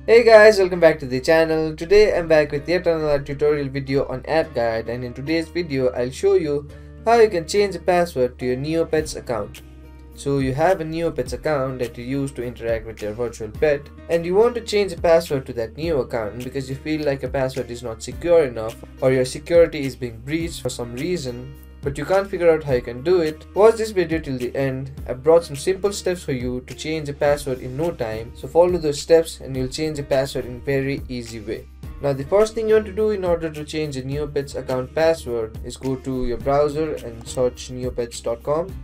Hey guys, welcome back to the channel. Today I'm back with yet another tutorial video on App Guide, and in today's video I'll show you how you can change the password to your Neopets account. So you have a Neopets account that you use to interact with your virtual pet, and you want to change the password to that new account because you feel like your password is not secure enough or your security is being breached for some reason, but you can't figure out how you can do it. Watch this video till the end. I brought some simple steps for you to change the password in no time, so follow those steps and you'll change the password in a very easy way. Now the first thing you want to do in order to change a Neopets account password is go to your browser and search neopets.com.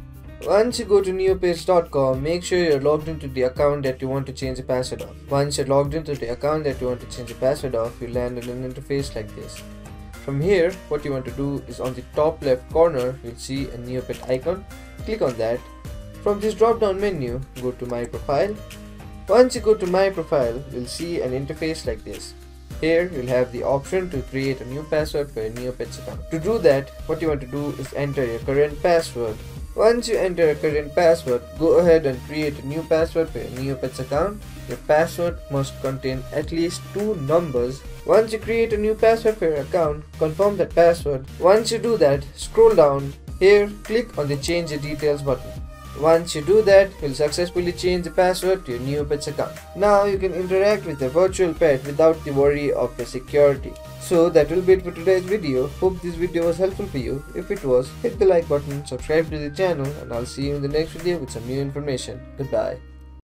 Once you go to neopets.com, make sure you're logged into the account that you want to change the password of. Once you're logged into the account that you want to change the password of, you land in an interface like this. From here, what you want to do is on the top left corner, you'll see a Neopet icon. Click on that. From this drop down menu, go to My Profile. Once you go to My Profile, you'll see an interface like this. Here, you'll have the option to create a new password for your Neopets account. To do that, what you want to do is enter your current password. Once you enter your current password, go ahead and create a new password for your Neopets account. Your password must contain at least 2 numbers. Once you create a new password for your account, confirm that password. Once you do that, scroll down. Here, click on the Change Your Details button. Once you do that, you'll successfully change the password to your Neopets account. Now you can interact with your virtual pet without the worry of your security. So that will be it for today's video. Hope this video was helpful for you. If it was, hit the like button, subscribe to the channel, and I'll see you in the next video with some new information. Goodbye.